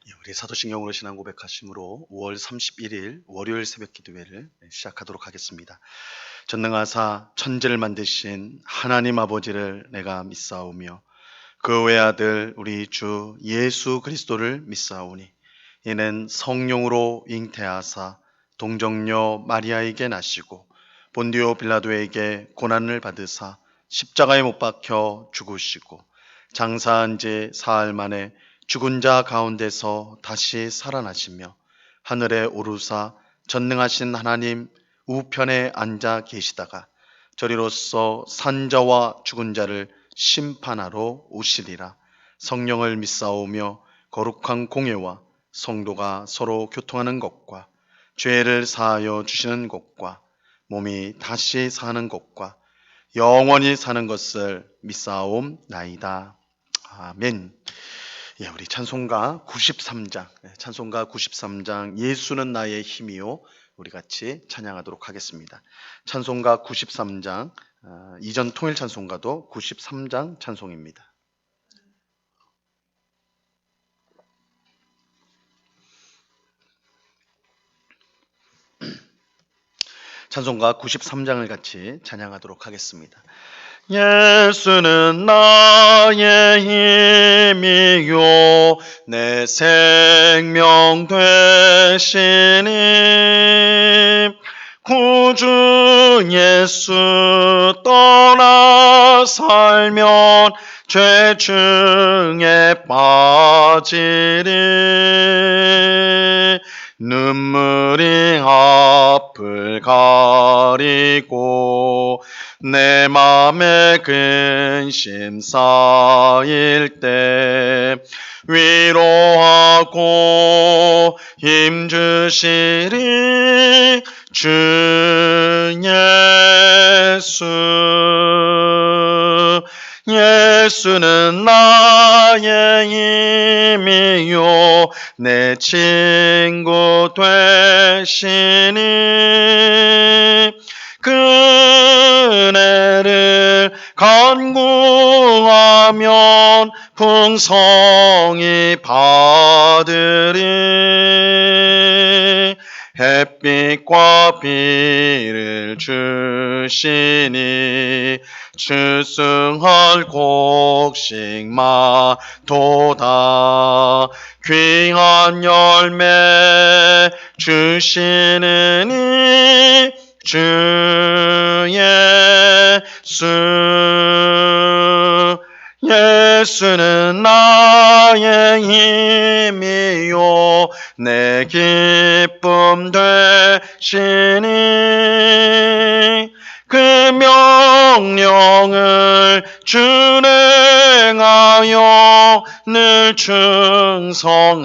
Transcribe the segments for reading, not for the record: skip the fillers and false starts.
우리 사도신경으로 신앙 고백하심으로 5월 31일 월요일 새벽 기도회를 시작하도록 하겠습니다. 전능하사 천지를 만드신 하나님 아버지를 내가 믿사오며 그 외아들 우리 주 예수 그리스도를 믿사오니 이는 성령으로 잉태하사 동정녀 마리아에게 나시고 본디오 빌라도에게 고난을 받으사 십자가에 못 박혀 죽으시고 장사한 지 사흘 만에 죽은 자 가운데서 다시 살아나시며 하늘에 오르사 전능하신 하나님 우편에 앉아 계시다가 저리로서 산자와 죽은 자를 심판하러 오시리라. 성령을 믿사오며 거룩한 공예와 성도가 서로 교통하는 것과 죄를 사하여 주시는 것과 몸이 다시 사는 것과 영원히 사는 것을 믿사옵나이다. 아멘. 우리 찬송가 93장, 찬송가 93장 예수는 나의 힘이요, 우리 같이 찬양하도록 하겠습니다. 찬송가 93장, 이전 통일 찬송가도 93장 찬송입니다. 찬송가 93장을 같이 찬양하도록 하겠습니다. 예수는 나의 힘이요 내 생명 되시니 구주 예수 떠나 살면 죄 중에 빠지리 눈물이 앞을 가리고 내 맘에 근심 쌓일 때 위로하고 힘주시리 주 예수. 예수는 나의 힘이요 내 친구 되시니 그네를 간구하면 풍성히 받으리 햇빛과 비를 주시니 추승할 곡식마도다 귀한 열매 주시느니 주 예수. 예수는 나의 힘이요 내 기쁨 되시니 그 명령을 준행하여 늘 충성하겠네.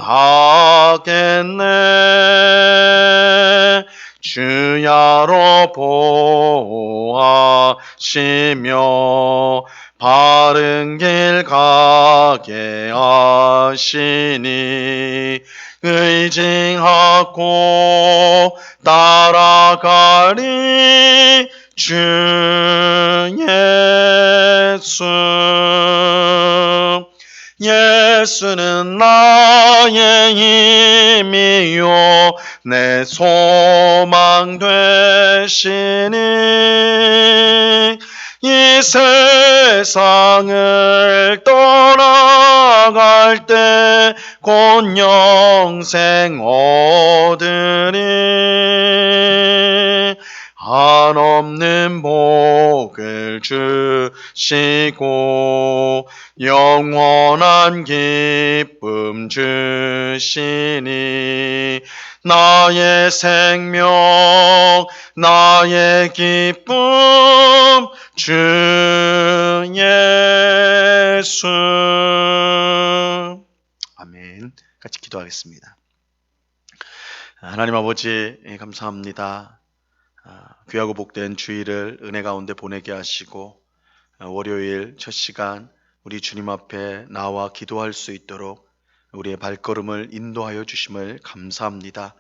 주야로 보호하시며 바른 길 가게 하시니 의징하고 따라가리 주 예수. 예수는 나의 힘이요 내 소망 되시니 이 세상을 떠나갈 때 곧 영생 얻으리 한없는 복을 주시고 영원한 기쁨 주시니 나의 생명 나의 기쁨 주 예수. 아멘. 같이 기도하겠습니다. 하나님 아버지 감사합니다. 귀하고 복된 주일을 은혜 가운데 보내게 하시고 월요일 첫 시간 우리 주님 앞에 나와 기도할 수 있도록 우리의 발걸음을 인도하여 주심을 감사합니다.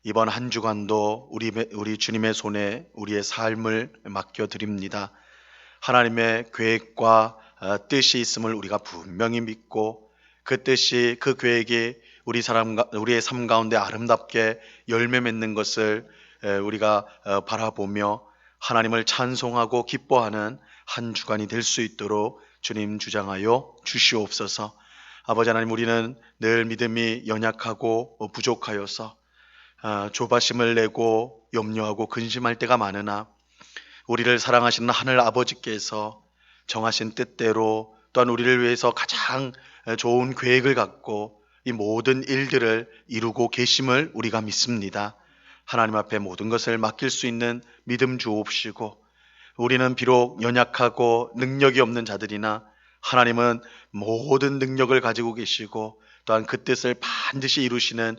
이번 한 주간도 우리 주님의 손에 우리의 삶을 맡겨드립니다. 하나님의 계획과 뜻이 있음을 우리가 분명히 믿고 그 뜻이 그 계획이 우리의 삶 가운데 아름답게 열매 맺는 것을 우리가 바라보며 하나님을 찬송하고 기뻐하는 한 주간이 될 수 있도록 주님 주장하여 주시옵소서. 아버지 하나님, 우리는 늘 믿음이 연약하고 부족하여서 조바심을 내고 염려하고 근심할 때가 많으나 우리를 사랑하시는 하늘 아버지께서 정하신 뜻대로 또한 우리를 위해서 가장 좋은 계획을 갖고 이 모든 일들을 이루고 계심을 우리가 믿습니다. 하나님 앞에 모든 것을 맡길 수 있는 믿음 주옵시고, 우리는 비록 연약하고 능력이 없는 자들이나 하나님은 모든 능력을 가지고 계시고 또한 그 뜻을 반드시 이루시는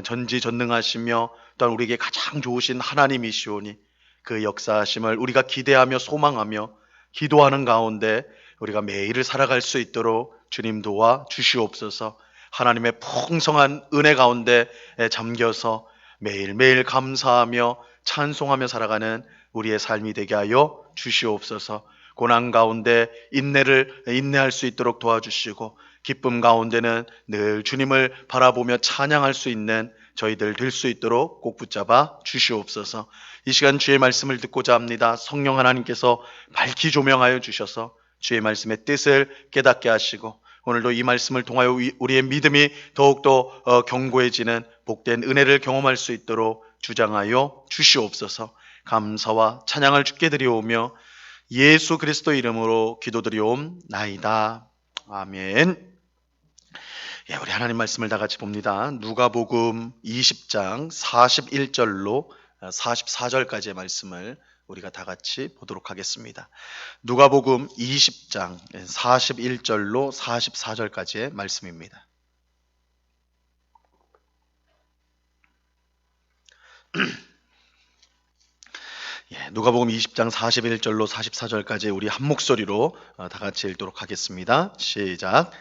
전지전능하시며 또한 우리에게 가장 좋으신 하나님이시오니 그 역사하심을 우리가 기대하며 소망하며 기도하는 가운데 우리가 매일을 살아갈 수 있도록 주님 도와 주시옵소서. 하나님의 풍성한 은혜 가운데 잠겨서 매일매일 감사하며 찬송하며 살아가는 우리의 삶이 되게 하여 주시옵소서. 고난 가운데 인내할 수 있도록 도와주시고, 기쁨 가운데는 늘 주님을 바라보며 찬양할 수 있는 저희들 될 수 있도록 꼭 붙잡아 주시옵소서. 이 시간 주의 말씀을 듣고자 합니다. 성령 하나님께서 밝히 조명하여 주셔서 주의 말씀의 뜻을 깨닫게 하시고, 오늘도 이 말씀을 통하여 우리의 믿음이 더욱더 견고해지는 복된 은혜를 경험할 수 있도록 주장하여 주시옵소서. 감사와 찬양을 주께 드리오며 예수 그리스도 이름으로 기도드리옵나이다. 아멘. 우리 하나님 말씀을 다 같이 봅니다. 누가복음 20장 41절로 44절까지의 말씀을 우리가 다 같이 보도록 하겠습니다. 누가복음 20장 41절로 44절까지의 말씀입니다. 누가복음 20장 41절로 44절까지 우리 한 목소리로 다 같이 읽도록 하겠습니다. 시작.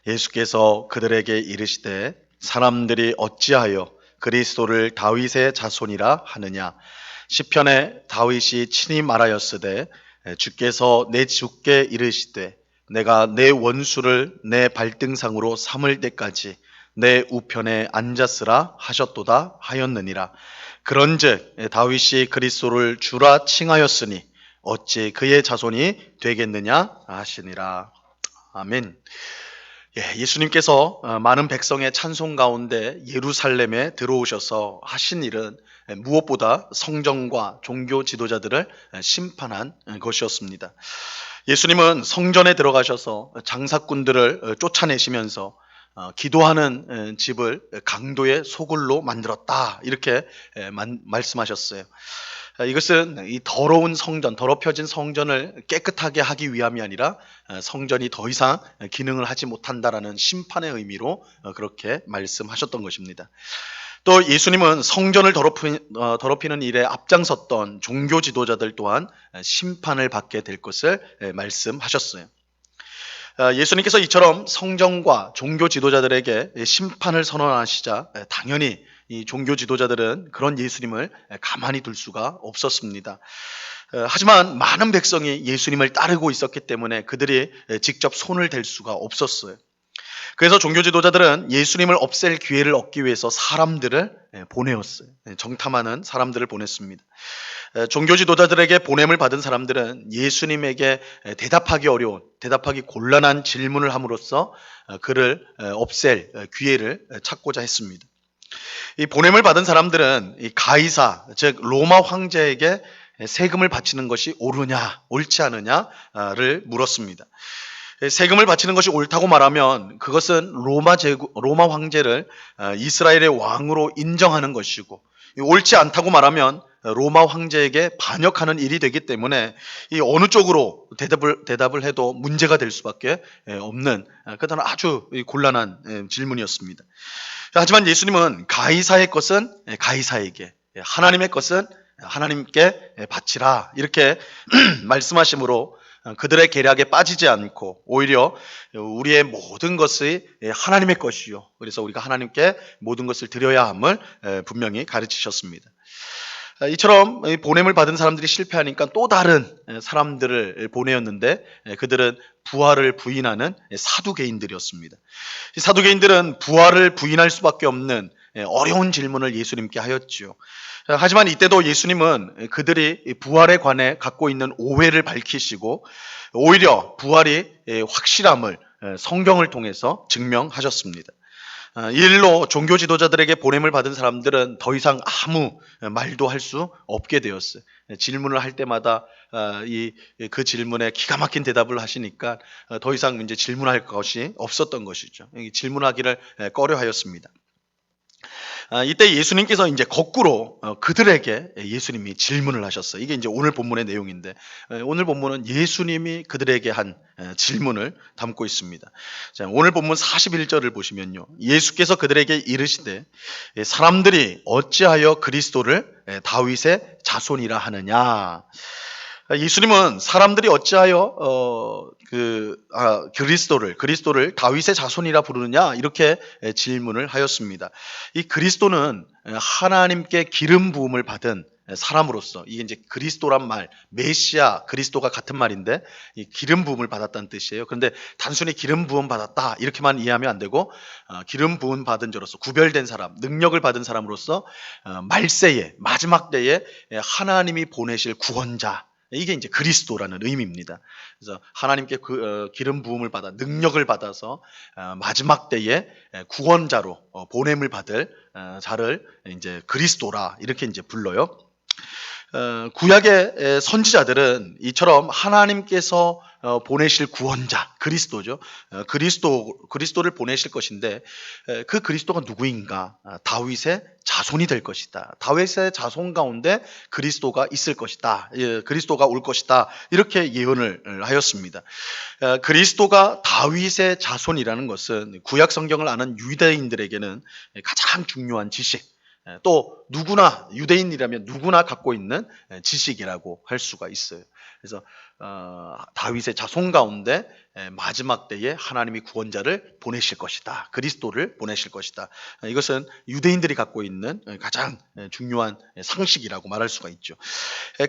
예수께서 그들에게 이르시되 사람들이 어찌하여 그리스도를 다윗의 자손이라 하느냐. 시편에 다윗이 친히 말하였으되 주께서 내 주께 이르시되 내가 내 원수를 내 발등상으로 삼을 때까지 내 우편에 앉았으라 하셨도다 하였느니라. 그런즉 다윗이 그리스도를 주라 칭하였으니 어찌 그의 자손이 되겠느냐 하시니라. 아멘. 예수님께서 많은 백성의 찬송 가운데 예루살렘에 들어오셔서 하신 일은 무엇보다 성전과 종교 지도자들을 심판한 것이었습니다. 예수님은 성전에 들어가셔서 장사꾼들을 쫓아내시면서 기도하는 집을 강도의 소굴로 만들었다, 이렇게 말씀하셨어요. 이것은 이 더러운 성전, 더럽혀진 성전을 깨끗하게 하기 위함이 아니라 성전이 더 이상 기능을 하지 못한다라는 심판의 의미로 그렇게 말씀하셨던 것입니다. 또 예수님은 성전을 더럽히는 일에 앞장섰던 종교 지도자들 또한 심판을 받게 될 것을 말씀하셨어요. 예수님께서 이처럼 성전과 종교 지도자들에게 심판을 선언하시자 당연히 이 종교 지도자들은 그런 예수님을 가만히 둘 수가 없었습니다. 하지만 많은 백성이 예수님을 따르고 있었기 때문에 그들이 직접 손을 댈 수가 없었어요. 그래서 종교 지도자들은 예수님을 없앨 기회를 얻기 위해서 사람들을 보내었어요. 정탐하는 사람들을 보냈습니다. 종교 지도자들에게 보냄을 받은 사람들은 예수님에게 대답하기 곤란한 질문을 함으로써 그를 없앨 기회를 찾고자 했습니다. 이 보냄을 받은 사람들은 이 가이사, 즉 로마 황제에게 세금을 바치는 것이 옳으냐, 옳지 않으냐를 물었습니다. 세금을 바치는 것이 옳다고 말하면 그것은 로마 황제를 이스라엘의 왕으로 인정하는 것이고, 옳지 않다고 말하면 로마 황제에게 반역하는 일이 되기 때문에 이 어느 쪽으로 대답을 해도 문제가 될 수밖에 없는 그런 아주 곤란한 질문이었습니다. 하지만 예수님은 가이사의 것은 가이사에게, 하나님의 것은 하나님께 바치라, 이렇게 말씀하심으로 그들의 계략에 빠지지 않고 오히려 우리의 모든 것이 하나님의 것이요, 그래서 우리가 하나님께 모든 것을 드려야 함을 분명히 가르치셨습니다. 이처럼 보냄을 받은 사람들이 실패하니까 또 다른 사람들을 보내었는데 그들은 부활을 부인하는 사두개인들이었습니다. 이 사두개인들은 부활을 부인할 수밖에 없는 어려운 질문을 예수님께 하였지요. 하지만 이때도 예수님은 그들이 부활에 관해 갖고 있는 오해를 밝히시고 오히려 부활이 확실함을 성경을 통해서 증명하셨습니다. 이 일로 종교 지도자들에게 보냄을 받은 사람들은 더 이상 아무 말도 할 수 없게 되었어요. 질문을 할 때마다 그 질문에 기가 막힌 대답을 하시니까 더 이상 이제 질문할 것이 없었던 것이죠. 질문하기를 꺼려하였습니다. 이때 예수님께서 이제 거꾸로 그들에게 예수님이 질문을 하셨어요. 이게 이제 오늘 본문의 내용인데 오늘 본문은 예수님이 그들에게 한 질문을 담고 있습니다. 자, 오늘 본문 41절을 보시면요. 예수께서 그들에게 이르시되 사람들이 어찌하여 그리스도를 다윗의 자손이라 하느냐. 예수님은 사람들이 어찌하여 그리스도를 다윗의 자손이라 부르느냐 이렇게 질문을 하였습니다. 이 그리스도는 하나님께 기름 부음을 받은 사람으로서 이게 이제 그리스도란 말, 메시아, 그리스도가 같은 말인데 이 기름 부음을 받았다는 뜻이에요. 그런데 단순히 기름 부음 받았다 이렇게만 이해하면 안 되고 기름 부음 받은 자로서 구별된 사람, 능력을 받은 사람으로서 말세에 마지막 때에 하나님이 보내실 구원자 이게 이제 그리스도라는 의미입니다. 그래서 하나님께 기름 부음을 받아 능력을 받아서 마지막 때에 구원자로 보냄을 받을 자를 이제 그리스도라 이렇게 이제 불러요. 구약의 선지자들은 이처럼 하나님께서 보내실 구원자 그리스도죠. 그리스도를 보내실 것인데 그 그리스도가 누구인가? 다윗의 자손이 될 것이다. 다윗의 자손 가운데 그리스도가 있을 것이다. 그리스도가 올 것이다. 이렇게 예언을 하였습니다. 그리스도가 다윗의 자손이라는 것은 구약 성경을 아는 유대인들에게는 가장 중요한 지식. 또 누구나 유대인이라면 누구나 갖고 있는 지식이라고 할 수가 있어요. 그래서 다윗의 자손 가운데 마지막 때에 하나님이 구원자를 보내실 것이다. 그리스도를 보내실 것이다. 이것은 유대인들이 갖고 있는 가장 중요한 상식이라고 말할 수가 있죠.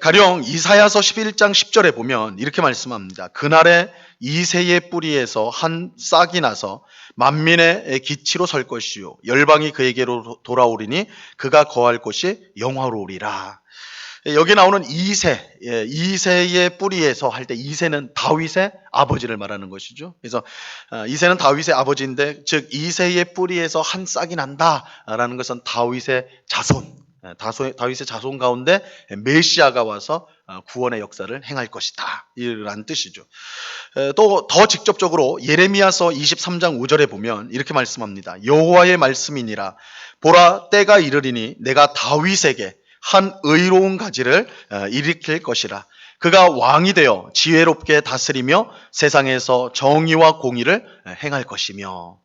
가령 이사야서 11장 10절에 보면 이렇게 말씀합니다. 그날에 이새의 뿌리에서 한 싹이 나서 만민의 기치로 설 것이요 열방이 그에게로 돌아오리니 그가 거할 곳이 영화로우리라. 여기 나오는 이새의 뿌리에서 할 때 이새는 다윗의 아버지를 말하는 것이죠. 그래서 이새는 다윗의 아버지인데 즉 이새의 뿌리에서 한 싹이 난다라는 것은 다윗의 자손 가운데 메시아가 와서 구원의 역사를 행할 것이다 이란 뜻이죠. 또 더 직접적으로 예레미야서 23장 5절에 보면 이렇게 말씀합니다. 여호와의 말씀이니라 보라 때가 이르리니 내가 다윗에게 한 의로운 가지를 일으킬 것이라. 그가 왕이 되어 지혜롭게 다스리며 세상에서 정의와 공의를 행할 것이며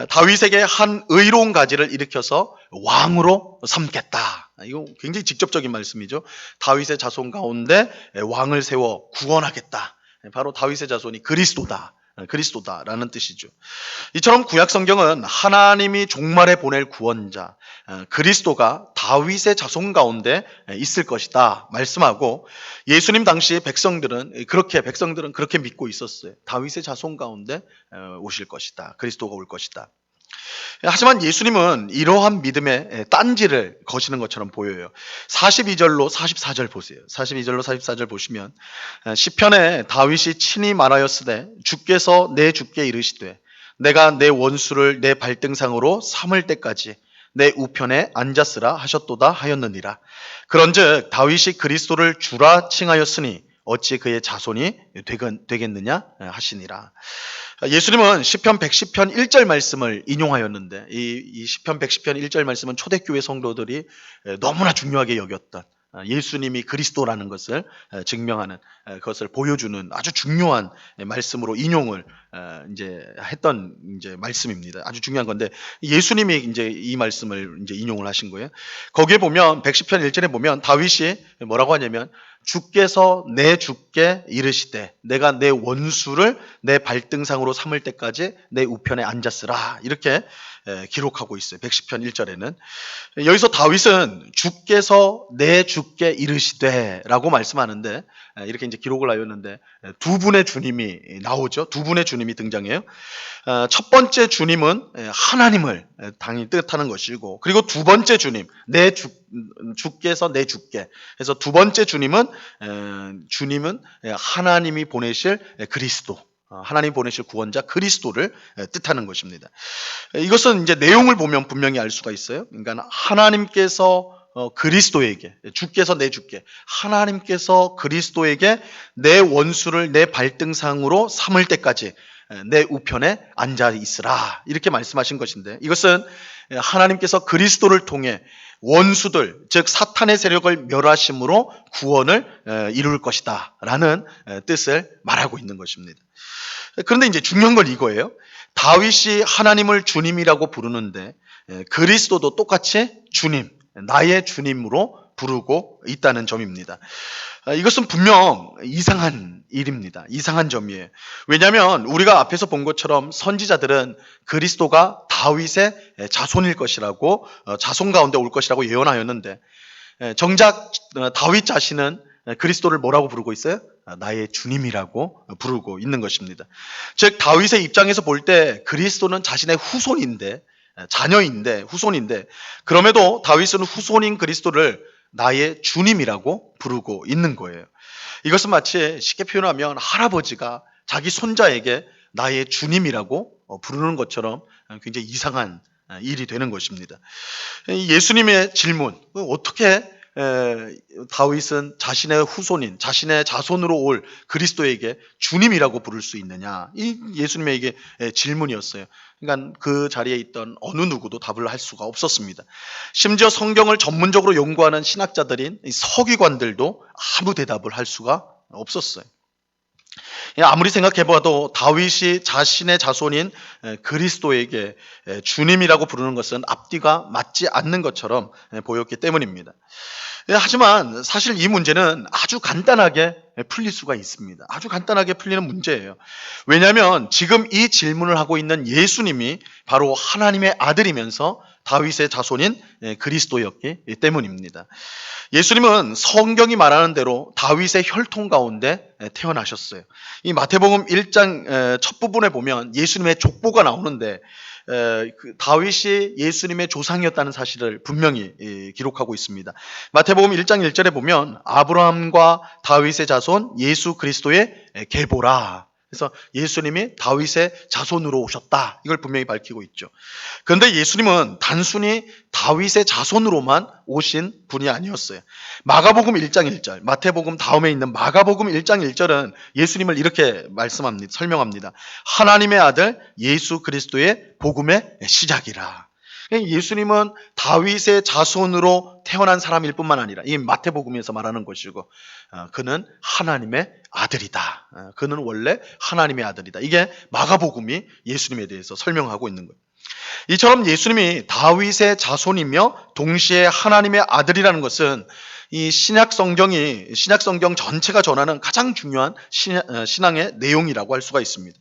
다윗에게 한 의로운 가지를 일으켜서 왕으로 삼겠다. 이거 굉장히 직접적인 말씀이죠. 다윗의 자손 가운데 왕을 세워 구원하겠다. 바로 다윗의 자손이 그리스도다라는 뜻이죠. 이처럼 구약 성경은 하나님이 종말에 보낼 구원자 그리스도가 다윗의 자손 가운데 있을 것이다 말씀하고 예수님 당시 백성들은 그렇게 믿고 있었어요. 다윗의 자손 가운데 오실 것이다. 그리스도가 올 것이다. 하지만 예수님은 이러한 믿음에 딴지를 거시는 것처럼 보여요. 42절로 44절 보세요. 42절로 44절 보시면 시편에 다윗이 친히 말하였으되 주께서 내 주께 이르시되 내가 내 원수를 내 발등상으로 삼을 때까지 내 우편에 앉았으라 하셨도다 하였느니라. 그런즉 다윗이 그리스도를 주라 칭하였으니 어찌 그의 자손이 되겠느냐 하시니라. 예수님은 시편 110편 1절 말씀을 인용하였는데 이 시편 110편 1절 말씀은 초대교회 성도들이 너무나 중요하게 여겼던 예수님이 그리스도라는 것을 증명하는 그것을 보여주는 아주 중요한 말씀으로 인용을 이제 했던 이제 말씀입니다. 아주 중요한 건데 예수님이 이제 이 말씀을 이제 인용을 하신 거예요. 거기에 보면 110편 1절에 보면 다윗이 뭐라고 하냐면 주께서 내 주께 이르시되 내가 내 원수를 내 발등상으로 삼을 때까지 내 우편에 앉았으라. 이렇게 기록하고 있어요. 110편 1절에는. 여기서 다윗은 주께서 내 주께 이르시되 라고 말씀하는데, 이렇게 이제 기록을 하였는데 두 분의 주님이 나오죠. 두 분의 주님이 등장해요. 첫 번째 주님은 하나님을 당연히 뜻하는 것이고, 그리고 두 번째 주님, 주께서 내 주께. 그래서 두 번째 주님은 하나님이 보내실 그리스도, 하나님 보내실 구원자 그리스도를 뜻하는 것입니다. 이것은 이제 내용을 보면 분명히 알 수가 있어요. 그러니까 하나님께서 그리스도에게, 주께서 내 주께, 하나님께서 그리스도에게 내 원수를 내 발등상으로 삼을 때까지 내 우편에 앉아 있으라. 이렇게 말씀하신 것인데, 이것은 하나님께서 그리스도를 통해 원수들, 즉 사탄의 세력을 멸하심으로 구원을 이룰 것이다 라는 뜻을 말하고 있는 것입니다. 그런데 이제 중요한 건 이거예요. 다윗이 하나님을 주님이라고 부르는데 그리스도도 똑같이 주님, 나의 주님으로 부르고 있다는 점입니다. 이것은 분명 이상한 일입니다. 이상한 점이에요. 왜냐하면 우리가 앞에서 본 것처럼 선지자들은 그리스도가 다윗의 자손일 것이라고, 자손 가운데 올 것이라고 예언하였는데, 정작 다윗 자신은 그리스도를 뭐라고 부르고 있어요? 나의 주님이라고 부르고 있는 것입니다. 즉 다윗의 입장에서 볼 때 그리스도는 자신의 후손인데, 자녀인데, 후손인데, 그럼에도 다윗은 후손인 그리스도를 나의 주님이라고 부르고 있는 거예요. 이것은 마치 쉽게 표현하면 할아버지가 자기 손자에게 나의 주님이라고 부르는 것처럼 굉장히 이상한 일이 되는 것입니다. 예수님의 질문, 어떻게 다윗은 자신의 후손인, 자신의 자손으로 올 그리스도에게 주님이라고 부를 수 있느냐? 이 예수님에게 질문이었어요. 그러니까 그 자리에 있던 어느 누구도 답을 할 수가 없었습니다. 심지어 성경을 전문적으로 연구하는 신학자들인 서기관들도 아무 대답을 할 수가 없었어요. 아무리 생각해봐도 다윗이 자신의 자손인 그리스도에게 주님이라고 부르는 것은 앞뒤가 맞지 않는 것처럼 보였기 때문입니다. 하지만 사실 이 문제는 아주 간단하게 풀릴 수가 있습니다. 아주 간단하게 풀리는 문제예요. 왜냐하면 지금 이 질문을 하고 있는 예수님이 바로 하나님의 아들이면서 다윗의 자손인 그리스도였기 때문입니다. 예수님은 성경이 말하는 대로 다윗의 혈통 가운데 태어나셨어요. 이 마태복음 1장 첫 부분에 보면 예수님의 족보가 나오는데 다윗이 예수님의 조상이었다는 사실을 분명히 기록하고 있습니다. 마태복음 1장 1절에 보면 아브라함과 다윗의 자손 예수 그리스도의 계보라. 그래서 예수님이 다윗의 자손으로 오셨다. 이걸 분명히 밝히고 있죠. 그런데 예수님은 단순히 다윗의 자손으로만 오신 분이 아니었어요. 마가복음 1장 1절, 마태복음 다음에 있는 마가복음 1장 1절은 예수님을 이렇게 말씀합니다. 설명합니다. 하나님의 아들 예수 그리스도의 복음의 시작이라. 예수님은 다윗의 자손으로 태어난 사람일 뿐만 아니라 이 마태복음에서 말하는 것이고 그는 하나님의 아들이다. 그는 원래 하나님의 아들이다. 이게 마가복음이 예수님에 대해서 설명하고 있는 거예요. 이처럼 예수님이 다윗의 자손이며 동시에 하나님의 아들이라는 것은 이 신약 성경 전체가 전하는 가장 중요한 신앙의 내용이라고 할 수가 있습니다.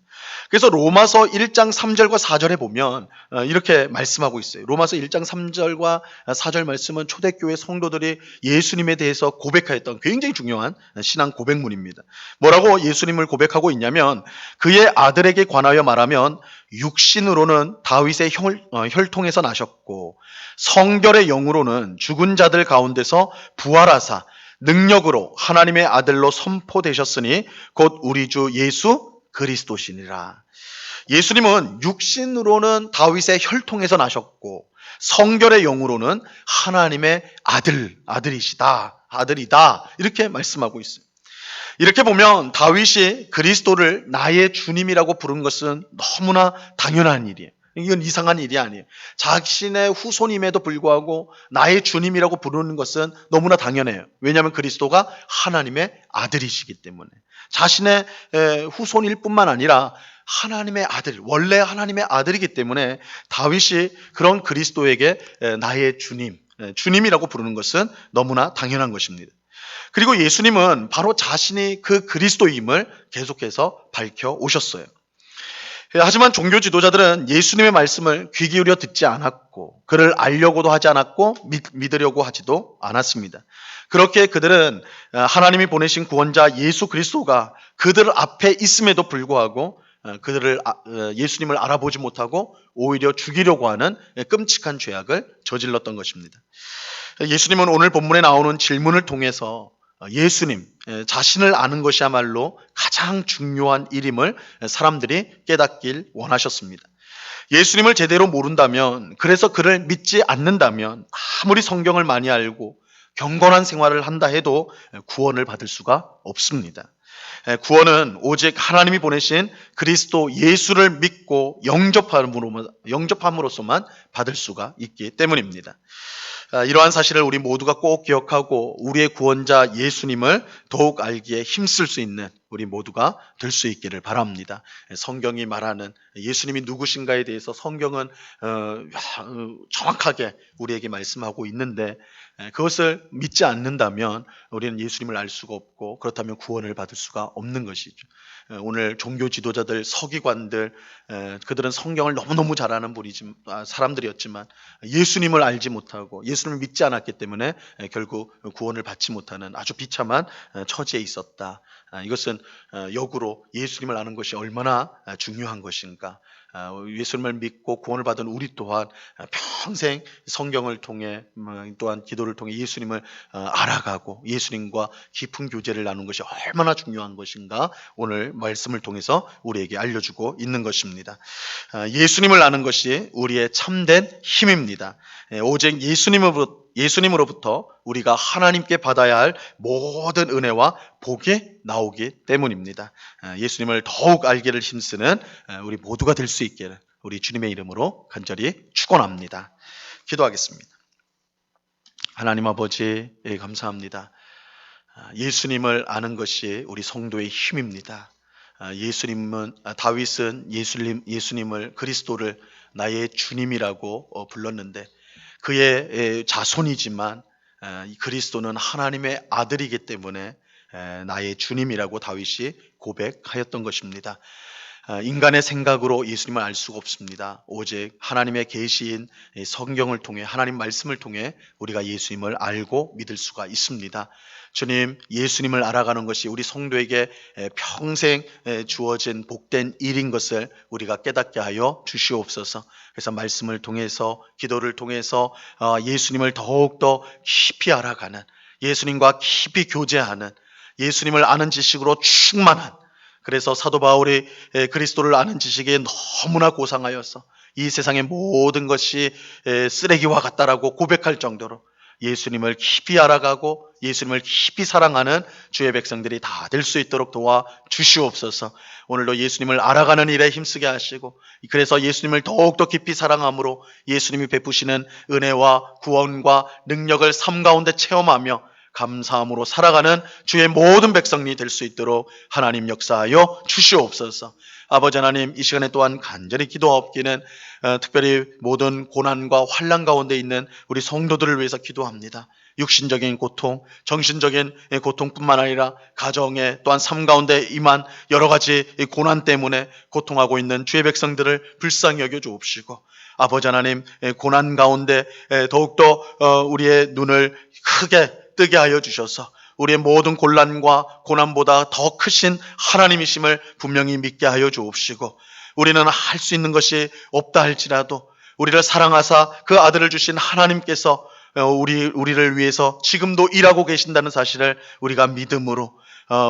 그래서 로마서 1장 3절과 4절에 보면 이렇게 말씀하고 있어요. 로마서 1장 3절과 4절 말씀은 초대교회 성도들이 예수님에 대해서 고백하였던 굉장히 중요한 신앙 고백문입니다. 뭐라고 예수님을 고백하고 있냐면 그의 아들에게 관하여 말하면 육신으로는 다윗의 혈통에서 나셨고 성결의 영으로는 죽은 자들 가운데서 부활하사 능력으로 하나님의 아들로 선포되셨으니 곧 우리 주 예수 그리스도시니라. 예수님은 육신으로는 다윗의 혈통에서 나셨고 성결의 영으로는 하나님의 아들이시다. 아들이다. 이렇게 말씀하고 있어요. 이렇게 보면 다윗이 그리스도를 나의 주님이라고 부른 것은 너무나 당연한 일이에요. 이건 이상한 일이 아니에요. 자신의 후손임에도 불구하고 나의 주님이라고 부르는 것은 너무나 당연해요. 왜냐하면 그리스도가 하나님의 아들이시기 때문에. 자신의 후손일 뿐만 아니라 하나님의 아들, 원래 하나님의 아들이기 때문에 다윗이 그런 그리스도에게 나의 주님이라고 부르는 것은 너무나 당연한 것입니다. 그리고 예수님은 바로 자신이 그 그리스도임을 계속해서 밝혀 오셨어요. 하지만 종교 지도자들은 예수님의 말씀을 귀 기울여 듣지 않았고 그를 알려고도 하지 않았고 믿으려고 하지도 않았습니다. 그렇게 그들은 하나님이 보내신 구원자 예수 그리스도가 그들 앞에 있음에도 불구하고 예수님을 알아보지 못하고 오히려 죽이려고 하는 끔찍한 죄악을 저질렀던 것입니다. 예수님은 오늘 본문에 나오는 질문을 통해서 예수님 자신을 아는 것이야말로 가장 중요한 일임을 사람들이 깨닫길 원하셨습니다. 예수님을 제대로 모른다면, 그래서 그를 믿지 않는다면 아무리 성경을 많이 알고 경건한 생활을 한다 해도 구원을 받을 수가 없습니다. 구원은 오직 하나님이 보내신 그리스도 예수를 믿고 영접함으로서만 받을 수가 있기 때문입니다. 이러한 사실을 우리 모두가 꼭 기억하고 우리의 구원자 예수님을 더욱 알기에 힘쓸 수 있는 우리 모두가 될 수 있기를 바랍니다. 성경이 말하는 예수님이 누구신가에 대해서 성경은 정확하게 우리에게 말씀하고 있는데 그것을 믿지 않는다면 우리는 예수님을 알 수가 없고 그렇다면 구원을 받을 수가 없는 것이죠. 오늘 종교 지도자들, 서기관들, 그들은 성경을 너무너무 잘 아는 사람들이었지만 예수님을 알지 못하고 예수님을 믿지 않았기 때문에 결국 구원을 받지 못하는 아주 비참한 처지에 있었다. 이것은 역으로 예수님을 아는 것이 얼마나 중요한 것인가. 예수님을 믿고 구원을 받은 우리 또한 평생 성경을 통해 또한 기도를 통해 예수님을 알아가고 예수님과 깊은 교제를 나누는 것이 얼마나 중요한 것인가 오늘 말씀을 통해서 우리에게 알려주고 있는 것입니다. 예수님을 아는 것이 우리의 참된 힘입니다. 오직 예수님으로부터 우리가 하나님께 받아야 할 모든 은혜와 복이 나오기 때문입니다. 예수님을 더욱 알기를 힘쓰는 우리 모두가 될 수 있기를 우리 주님의 이름으로 간절히 축원합니다. 기도하겠습니다. 하나님 아버지 감사합니다. 예수님을 아는 것이 우리 성도의 힘입니다. 다윗은 예수님을 그리스도를 나의 주님이라고 불렀는데 그의 자손이지만 그리스도는 하나님의 아들이기 때문에 나의 주님이라고 다윗이 고백하였던 것입니다. 인간의 생각으로 예수님을 알 수가 없습니다. 오직 하나님의 계시인 성경을 통해 하나님 말씀을 통해 우리가 예수님을 알고 믿을 수가 있습니다. 주님, 예수님을 알아가는 것이 우리 성도에게 평생 주어진 복된 일인 것을 우리가 깨닫게 하여 주시옵소서. 그래서 말씀을 통해서 기도를 통해서 예수님을 더욱더 깊이 알아가는, 예수님과 깊이 교제하는, 예수님을 아는 지식으로 충만한, 그래서 사도 바울이 그리스도를 아는 지식에 너무나 고상하여서 이 세상의 모든 것이 쓰레기와 같다라고 고백할 정도로 예수님을 깊이 알아가고 예수님을 깊이 사랑하는 주의 백성들이 다 될 수 있도록 도와 주시옵소서. 오늘도 예수님을 알아가는 일에 힘쓰게 하시고 그래서 예수님을 더욱더 깊이 사랑함으로 예수님이 베푸시는 은혜와 구원과 능력을 삶 가운데 체험하며 감사함으로 살아가는 주의 모든 백성이 될 수 있도록 하나님 역사하여 주시옵소서. 아버지 하나님, 이 시간에 또한 간절히 기도하옵기는 특별히 모든 고난과 환난 가운데 있는 우리 성도들을 위해서 기도합니다. 육신적인 고통, 정신적인 고통뿐만 아니라 가정에 또한 삶 가운데 임한 여러 가지 고난 때문에 고통하고 있는 주의 백성들을 불쌍히 여겨 주옵시고 아버지 하나님, 고난 가운데 더욱더 우리의 눈을 크게 뜨게 하여 주셔서 우리의 모든 곤란과 고난보다 더 크신 하나님이심을 분명히 믿게 하여 주옵시고 우리는 할 수 있는 것이 없다 할지라도 우리를 사랑하사 그 아들을 주신 하나님께서 우리를 위해서 지금도 일하고 계신다는 사실을 우리가 믿음으로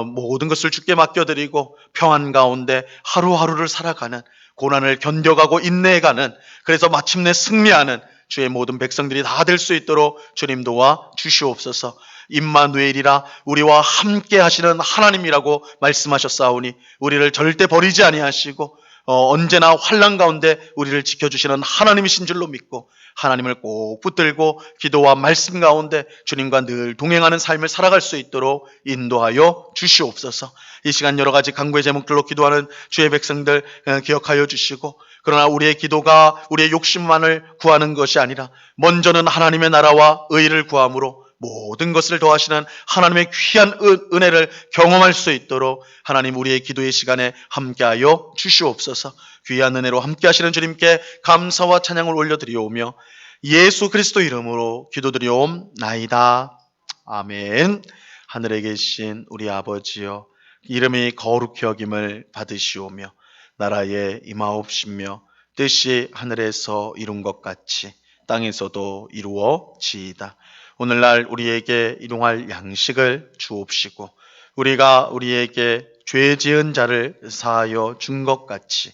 모든 것을 주께 맡겨드리고 평안 가운데 하루하루를 살아가는, 고난을 견뎌가고 인내해가는, 그래서 마침내 승리하는 주의 모든 백성들이 다 될 수 있도록 주님 도와 주시옵소서. 임마누엘이라 우리와 함께 하시는 하나님이라고 말씀하셨사오니 우리를 절대 버리지 아니하시고 언제나 환난 가운데 우리를 지켜주시는 하나님이신 줄로 믿고 하나님을 꼭 붙들고 기도와 말씀 가운데 주님과 늘 동행하는 삶을 살아갈 수 있도록 인도하여 주시옵소서. 이 시간 여러 가지 간구의 제목들로 기도하는 주의 백성들 기억하여 주시고 그러나 우리의 기도가 우리의 욕심만을 구하는 것이 아니라 먼저는 하나님의 나라와 의를 구함으로 모든 것을 더하시는 하나님의 귀한 은혜를 경험할 수 있도록 하나님 우리의 기도의 시간에 함께하여 주시옵소서. 귀한 은혜로 함께하시는 주님께 감사와 찬양을 올려드리오며 예수 그리스도 이름으로 기도드리옵나이다. 아멘. 하늘에 계신 우리 아버지여, 이름이 거룩히 여김을 받으시오며 나라에 임하옵시며 뜻이 하늘에서 이룬 것 같이 땅에서도 이루어지이다. 오늘날 우리에게 일용할 양식을 주옵시고 우리가 우리에게 죄 지은 자를 사하여 준 것 같이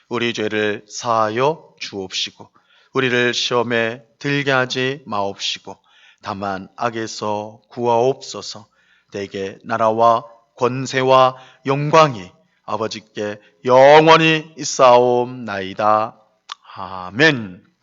우리 죄를 사하여 주옵시고 우리를 시험에 들게 하지 마옵시고 다만 악에서 구하옵소서. 대개 나라와 권세와 영광이 아버지께 영원히 있사옵나이다. 아멘.